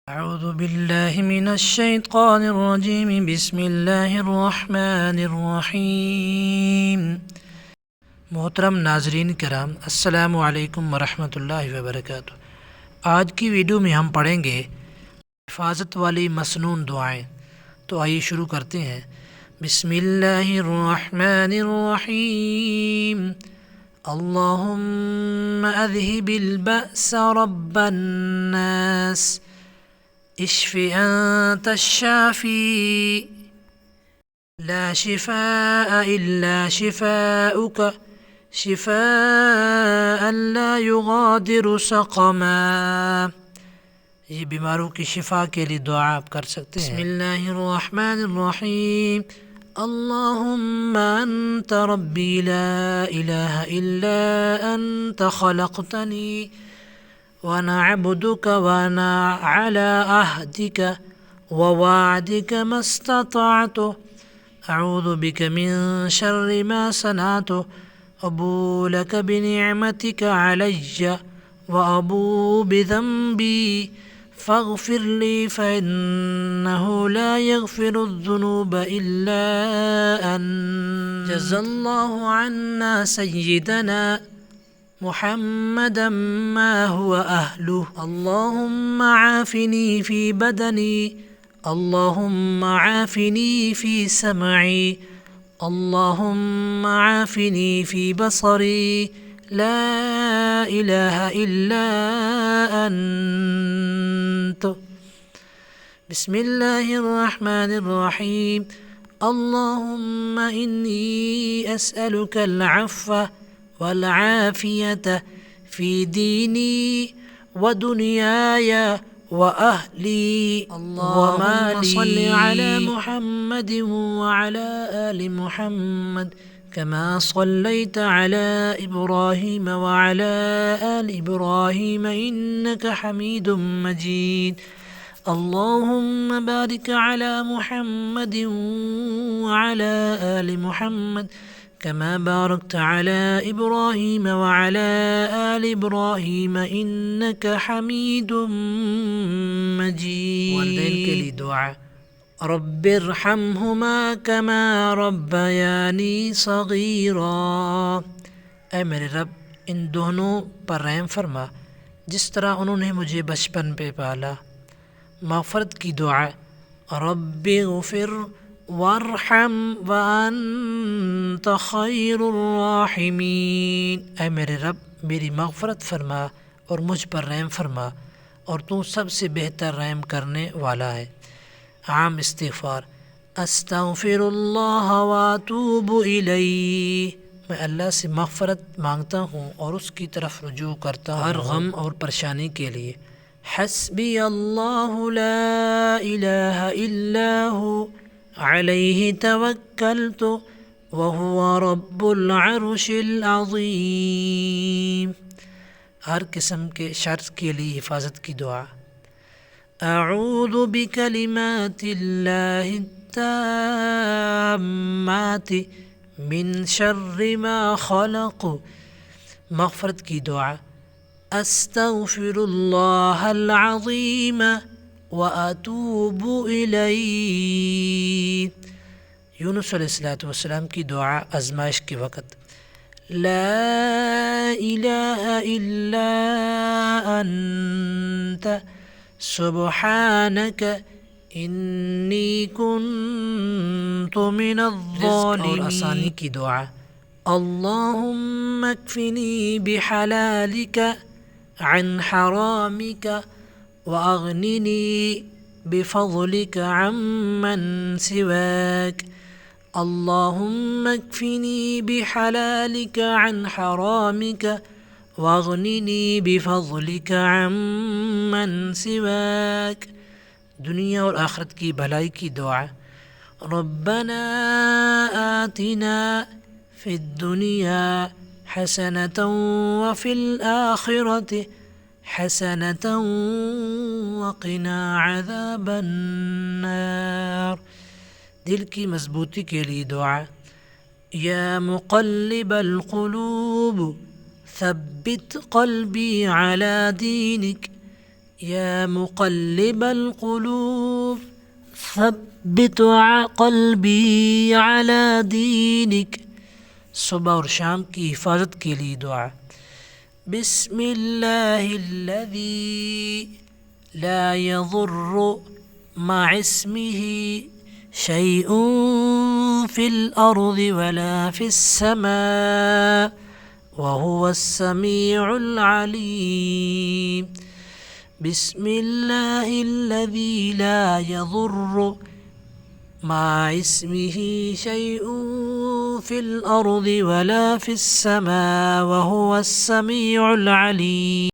أعوذ بالله من الشيطان الرجيم بسم الله الرحمن الرحیم۔ محترم ناظرین کرام، السلام علیکم ورحمۃ اللہ وبرکاتہ۔ آج کی ویڈیو میں ہم پڑھیں گے حفاظت والی مسنون دعائیں۔ تو آئیے شروع کرتے ہیں۔ بسم اللہ الرحمن الرحیم۔ اللہم اذہب البأس رب الناس اشف أنت الشافي لا شفاء إلا شفاؤك شفاء لا يغادر سقما۔ یہ بیماروں کی شفا کے لیے دعا آپ کر سکتے ہیں۔ بسم اللہ الرحمن الرحیم۔ اللہم انت ربی لا الہ الا انت خلقتنی وانا عبدك وانا على عهدك ووعدك ما استطعت اعوذ بك من شر ما صنعت ابو لك بنعمتك علي وابو بذنبي فاغفر لي فانه لا يغفر الذنوب الا انت جزا الله عنا سيدنا محمدا ما هو أهله اللهم عافني في بدني اللهم عافني في سمعي اللهم عافني في بصري لا إله إلا أنت بسم الله الرحمن الرحيم اللهم إني أسألك العفو والعافية في ديني ودنياي وأهلي ومالي صل على محمد وعلى آل محمد كما صليت على إبراهيم وعلى آل إبراهيم إنك حميد مجيد اللهم بارك على محمد وعلى آل محمد كما باركت على إبراهيم وعلى آل إبراهيم إنك حميد مجيد۔ والدین کے لیے دعا۔ رب ارحمهما كما ربياني صغيرا۔ اے میرے رب ان دونوں پر رحم فرما جس طرح انہوں نے مجھے بچپن پہ پالا۔ مغفرت کی دعا۔ رب اغفر وارحم وانت خیر الراحمین۔ اے میرے رب میری مغفرت فرما اور مجھ پر رحم فرما اور تو سب سے بہتر رحم کرنے والا ہے۔ عام استغفار۔ استغفر اللہ واتوب الیہ۔ میں اللہ سے مغفرت مانگتا ہوں اور اس کی طرف رجوع کرتا ہوں ہر غم اور پریشانی کے لیے۔ حسبی اللہ لا الہ الا ہو علیہ توکلت وہو رب العرش العظیم۔ ہر قسم کے شر کے لیے حفاظت کی دعا۔ اعوذ بکلمات اللہ التامات من شر ما خلق۔ مغفرت کی دعا۔ استغفر اللہ العظیم وَأَتُوبُ إِلَيْهِ۔ یونس علیہ السلام کی دعا آزمائش کے وقت۔ لا الہ الا انت سبحانک انی کنت من الظالمین۔ اور آسانی کی دعا۔ اللہم اکفنی بحلالک عن حرامک وأغنني بفضلك عمن سواك اللهم اكفني بحلالك عن حرامك واغنني بفضلك عمن سواك۔ دنیا اور آخرت کی بھلائی کی دعا۔ ربنا آتنا في الدنيا حسنة وفي الآخرة حسنة وقنا عذاب النار۔ دل کی مضبوطی کے لیے دعا۔ یا مقلب القلوب ثبت قلبي على دينك يا مقلب القلوب ثبت قلبي على دينك. صبح اور شام کی حفاظت کے لیے دعا. بسم اللہ الذی لا يضر مع اسمه شيء في الأرض ولا في السماء وهو السميع العليم. بسم الله الذي لا يضر مع اسمه شيء في الأرض ولا في السماء وهو السميع العليم.